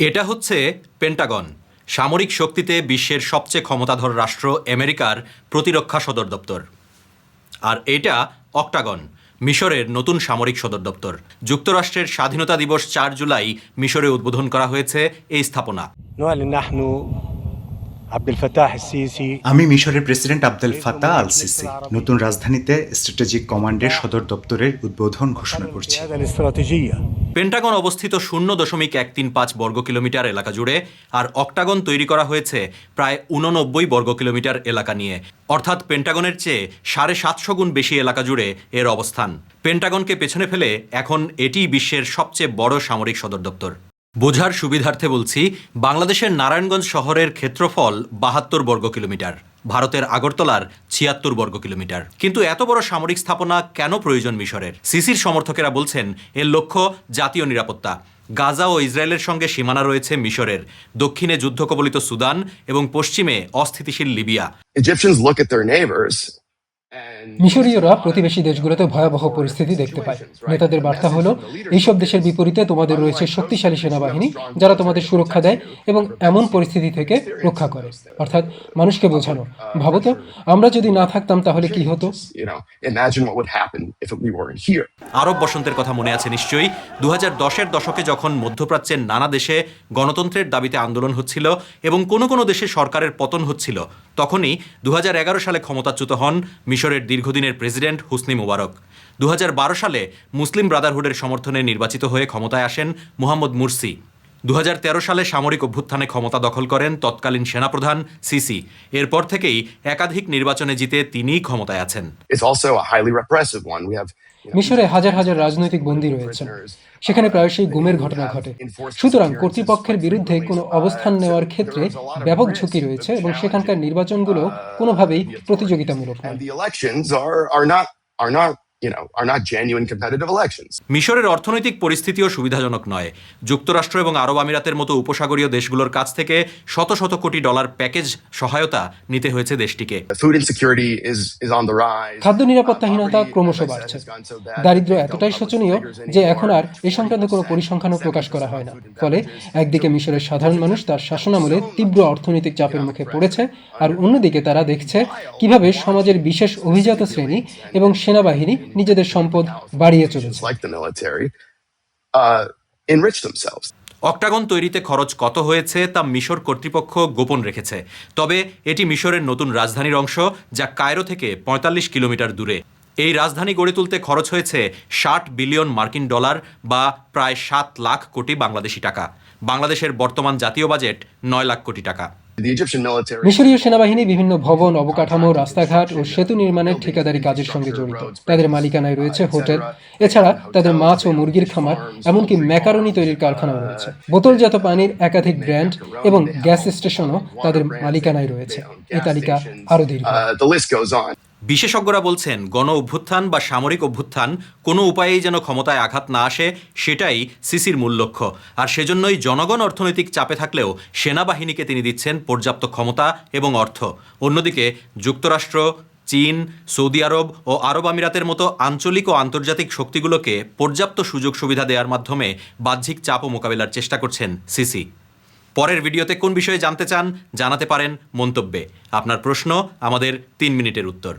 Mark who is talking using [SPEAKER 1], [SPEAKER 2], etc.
[SPEAKER 1] এটা হচ্ছে পেন্টাগন, সামরিক শক্তিতে বিশ্বের সবচেয়ে ক্ষমতাধর রাষ্ট্র আমেরিকার প্রতিরক্ষা সদর দপ্তর। আর এটা অক্টাগন, মিশরের নতুন সামরিক সদর দপ্তর। যুক্তরাষ্ট্রের স্বাধীনতা দিবস 4 জুলাই মিশরে উদ্বোধন করা হয়েছে এই স্থাপনা।
[SPEAKER 2] আমি মিশরের president Abdel Fattah al CC নতুন রাজধানীতে স্ট্র্যাটেজিক কমান্ডের সদর দপ্তরের উদ্বোধন ঘোষণা করছি।
[SPEAKER 1] পেন্টাগন অবস্থিত 0.135 বর্গ কিলোমিটার এলাকা জুড়ে, আর অক্টাগন তৈরি করা হয়েছে প্রায় 89 বর্গ কিলোমিটার এলাকা নিয়ে, অর্থাৎ পেন্টাগনের চেয়ে 750 গুণ বেশি এলাকা জুড়ে এর অবস্থান। পেন্টাগনকে পেছনে ফেলে এখন এটিই বিশ্বের সবচেয়ে বড় সামরিক সদর দপ্তর। বোঝার সুবিধার্থে বলছি, বাংলাদেশের নারায়ণগঞ্জ শহরের ক্ষেত্রফল 72 বর্গ কিলোমিটার, ভারতের আগরতলার 76 বর্গ কিলোমিটার। কিন্তু এত বড় সামরিক স্থাপনা কেন প্রয়োজন মিশরের? সিসির সমর্থকেরা বলছেন এর লক্ষ্য জাতীয় নিরাপত্তা। গাজা ও ইসরায়েলের সঙ্গে সীমানা রয়েছে মিশরের, দক্ষিণে যুদ্ধকবলিত সুদান এবং পশ্চিমে অস্থিতিশীল লিবিয়া।
[SPEAKER 3] মিশরীয়রা প্রতিবেশী দেশগুলোতে ভয়াবহ পরিস্থিতি দেখতে পায়। নেতাদের বার্তা হলো, এইসব দেশের বিপরীতে তোমাদের রয়েছে শক্তিশালী সেনাবাহিনী যারা তোমাদের সুরক্ষা দেয় এবং এমন পরিস্থিতি থেকে রক্ষা করে। অর্থাৎ মানুষকে বোঝানো, ভাবো তো আমরা যদি না থাকতাম তাহলে কি হতো।
[SPEAKER 1] আরব বসন্তের কথা মনে আছে নিশ্চয়ই। 2010-এর দশকে যখন মধ্যপ্রাচ্যের নানা দেশে গণতন্ত্রের দাবিতে আন্দোলন হচ্ছিল এবং কোনো কোনো দেশে সরকারের পতন হচ্ছিল, তখনই 2011 সালে ক্ষমতাচ্যুত হন মিশরের দীর্ঘদিনের প্রেসিডেন্ট হোসনি মুবারক। 2012 সালে মুসলিম ব্রাদারহুডের সমর্থনে নির্বাচিত হয়ে ক্ষমতায় আসেন মোহাম্মদ মুরসি। 2013 সালে সামরিক অভ্যুত্থানে ক্ষমতা দখল করেন তৎকালীন সেনাপ্রধান সিসি। এরপর থেকেই একাধিক নির্বাচনে জিতে তিনিই ক্ষমতায় আছেন।
[SPEAKER 3] মিশরে হাজার হাজার রাজনৈতিক বন্দী রয়েছেন, সেখানে প্রায়শই গুমের ঘটনা ঘটে। সুতরাং কর্তৃপক্ষের বিরুদ্ধে কোনো অবস্থান নেওয়ার ক্ষেত্রে ব্যাপক ঝুঁকি রয়েছে এবং সেখানকার নির্বাচনগুলো কোনোভাবেই প্রতিযোগিতামূলক নয়।
[SPEAKER 1] মিশরের অর্থনৈতিক পরিস্থিতিও সুবিধাজনক নয়। যুক্তরাষ্ট্র এবং আরব আমিরাতের মতো উপসাগরীয় দেশগুলোর কাছ থেকে শত শত কোটি ডলার প্যাকেজ সহায়তা নিতে হয়েছে দেশটিকে।
[SPEAKER 3] খাদ্য নিরাপত্তাহীনতা ক্রমশ বাড়ছে। দারিদ্র্য এতটাই শোচনীয় যে এখন আর এ সংক্রান্ত কোনো পরিসংখ্যানও প্রকাশ করা হয় না। ফলে একদিকে মিশরের সাধারণ মানুষ তার শাসনামলে তীব্র অর্থনৈতিক চাপের মুখে পড়েছে, আর অন্যদিকে তারা দেখছে কিভাবে সমাজের বিশেষ অভিজাত শ্রেণী এবং সেনাবাহিনী নিজেদের সম্পদ বাড়িয়ে চলেছে।
[SPEAKER 1] অক্টাগন তৈরিতে খরচ কত হয়েছে তা মিশর কর্তৃপক্ষ গোপন রেখেছে। তবে এটি মিশরের নতুন রাজধানীর অংশ, যা কায়রো থেকে 45 কিলোমিটার দূরে। এই রাজধানী গড়ে তুলতে খরচ হয়েছে 60 বিলিয়ন মার্কিন ডলার বা প্রায় 7 লাখ কোটি বাংলাদেশি টাকা। বাংলাদেশের বর্তমান জাতীয় বাজেট 9 লাখ কোটি টাকা।
[SPEAKER 3] মিশরীয় সেনাবাহিনী বিভিন্ন ভবন, অবকাঠামো, রাস্তাঘাট ও সেতু নির্মাণের ঠিকাদারি কাজের সঙ্গে জড়িত। তাদের মালিকানায় রয়েছে হোটেল, এছাড়া তাদের মাছ ও মুরগির খামার, এমনকি ম্যাকারনি তৈরির কারখানাও রয়েছে। বোতলজাত পানির একাধিক ব্র্যান্ড এবং গ্যাস স্টেশনও তাদের মালিকানায় রয়েছে। এই তালিকা আরও দীর্ঘ।
[SPEAKER 1] বিশেষজ্ঞরা বলছেন, গণ অভ্যুত্থান বা সামরিক অভ্যুত্থান কোনো উপায়েই যেন ক্ষমতায় আঘাত না আসে, সেটাই সিসির মূল লক্ষ্য। আর সেজন্যই জনগণ অর্থনৈতিক চাপে থাকলেও সেনাবাহিনীকে তিনি দিচ্ছেন পর্যাপ্ত ক্ষমতা এবং অর্থ। অন্যদিকে যুক্তরাষ্ট্র, চীন, সৌদি আরব ও আরব আমিরাতের মতো আঞ্চলিক ও আন্তর্জাতিক শক্তিগুলোকে পর্যাপ্ত সুযোগ সুবিধা দেওয়ার মাধ্যমে বাহ্যিক চাপ ও মোকাবিলার চেষ্টা করছেন সিসি। পরের ভিডিওতে কোন বিষয়ে জানতে চান জানাতে পারেন মন্তব্যে। আপনার প্রশ্ন, আমাদের 3 মিনিটের উত্তর।